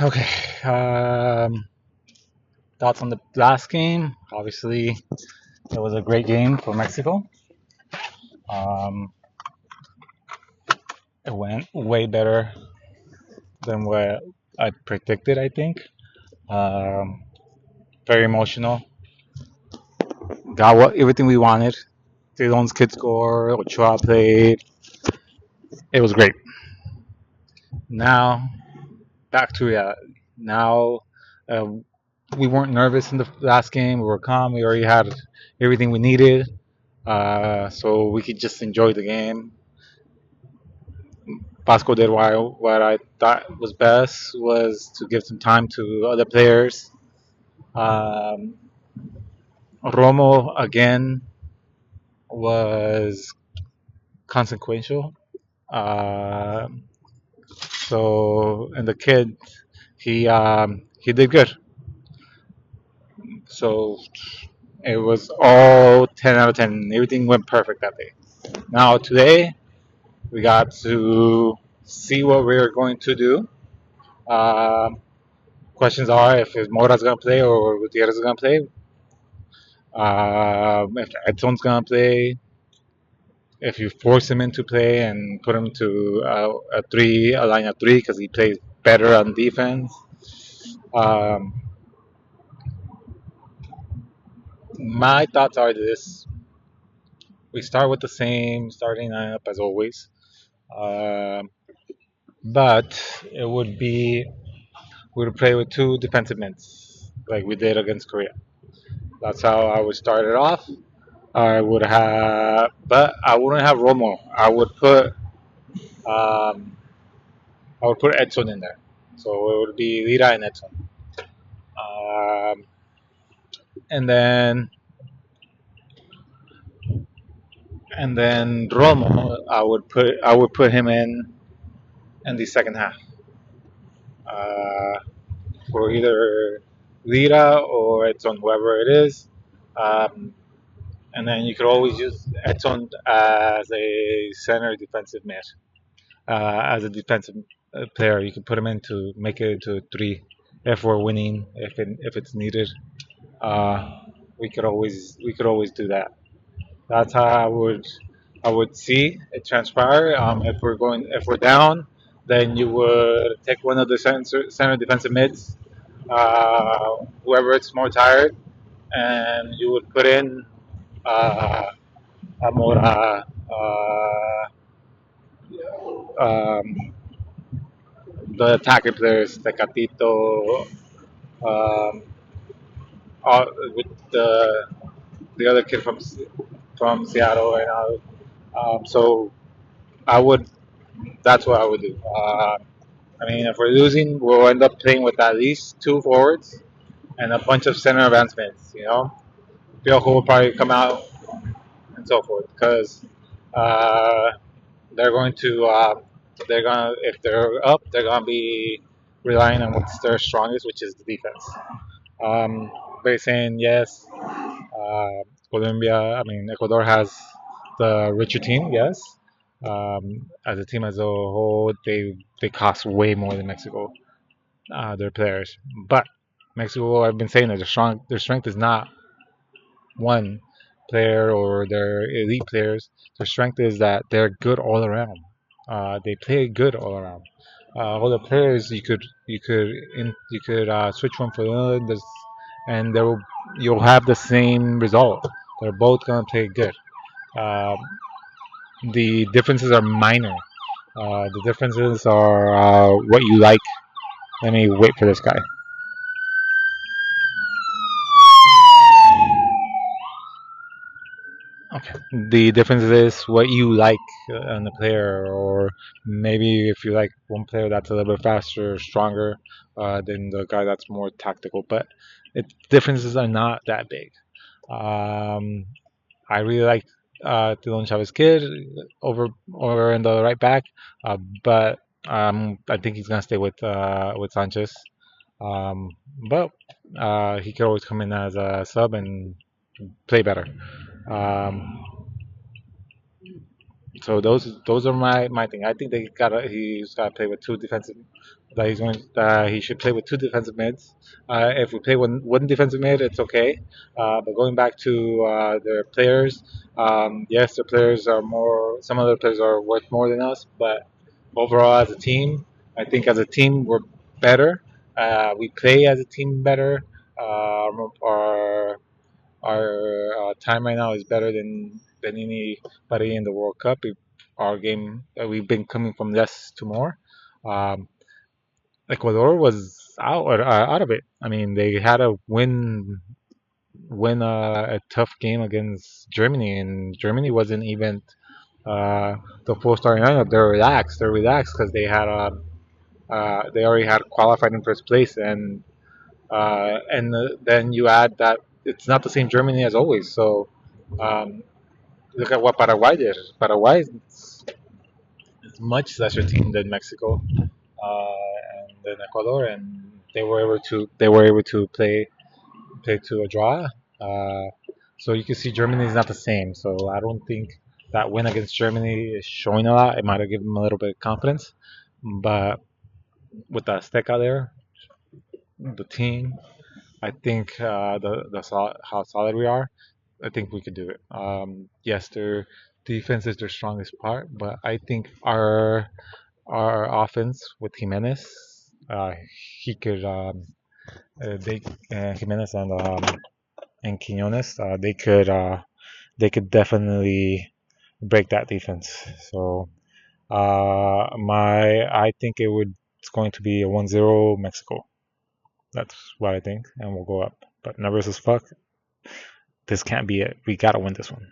Okay. Um, Thoughts on the last game? Obviously, it was a great game for Mexico. Um, it went way better than what I predicted, I think. Um, Very emotional. Got everything we wanted. Tidon's kid score. Ochoa played. It was great. Now, back to reality. Now, uh, we weren't nervous in the last game. We were calm. We already had everything we needed. So we could just enjoy the game. Pasco did what I thought was best was to give some time to other players. Um, Romo again was consequential. Uh, and the kid, he did good. So it was all 10 out of 10. Everything went perfect that day. Now today we got to see what we're going to do. Um, Questions are if Mora's gonna play or Gutierrez is gonna play. If Edson's gonna play, if you force him into play and put him to a line of three because he plays better on defense. Um, my thoughts are this: we start with the same starting lineup as always, um, but it would be we would play with two defensive mids like we did against Korea. That's how I would start it off. But I wouldn't have Romo. Um, I would put Edson in there. So it would be Lira and Edson. Um, and then Romo, I would put him in the second half uh, for either Lira or Edson, whoever it is. Um, and then you could always use Edson as a center defensive mid, as a defensive player. You could put him in to make it into a three if we're winning, if it's needed. Uh, we could always do that. That's how I would see it transpire. If we're down, then you would take one of the center defensive mids, whoever it's more tired, and you would put in a more um, the attacking players, Tecatito, um, with the other kid from Seattle right now. So I would that's what I would do. I mean, if we're losing, we'll end up playing with at least two forwards and a bunch of center advancements. You know, Piojo will probably come out and so forth because uh, they're going to they're gonna if they're up, they're gonna be relying on what's their strongest, which is the defense. Um, but saying yes, Colombia, I mean Ecuador has the richer team, yes. As a team as a whole, they cost way more than Mexico, their players. But Mexico, I've been saying that their strength is not one player or their elite players. Their strength is that they're good all around. They play good all around. All the players you could switch one for the other, and you'll have the same result. They're both gonna play good. Um, the differences are minor. The differences are what you like. Let me wait for this guy. Okay. The difference is what you like in the player, or maybe if you like one player that's a little bit faster, stronger, than the guy that's more tactical. But differences are not that big. Um, I really like Dylan Chavez Kid over in the right back, but I think he's gonna stay with Sanchez. Um, but he could always come in as a sub and play better. Um, So those are my thing. I think that he's gotta play with two defensive. That he's going. He should play with two defensive mids. If we play one defensive mid, it's okay. But going back to their players, yes, their players are more. Some of the players are worth more than us, but overall as a team, I think as a team we're better. We play as a team better. Our time right now is better than anybody in the World Cup. Our game, we've been coming from less to more. Um, Ecuador was out of it. I mean, they had to win a tough game against Germany, and Germany wasn't even uh, the full starting lineup. They're relaxed. They're relaxed because they already had qualified in first place, and then you add that it's not the same Germany as always. So um, look at what Paraguay did. Paraguay is much lesser team than Mexico and than Ecuador, and they were able to play to a draw. Uh, so you can see Germany is not the same. So I don't think that win against Germany is showing a lot. It might have given them a little bit of confidence, but with the Azteca there, the team, I think how solid we are. I think we could do it. Yes, their defense is their strongest part, but I think our offense with Jimenez, he could they Jimenez and Quinones, they could definitely break that defense. So I think it's going to be a 1-0 Mexico. That's what I think, and we'll go up. But nervous as fuck. This can't be it. We gotta win this one.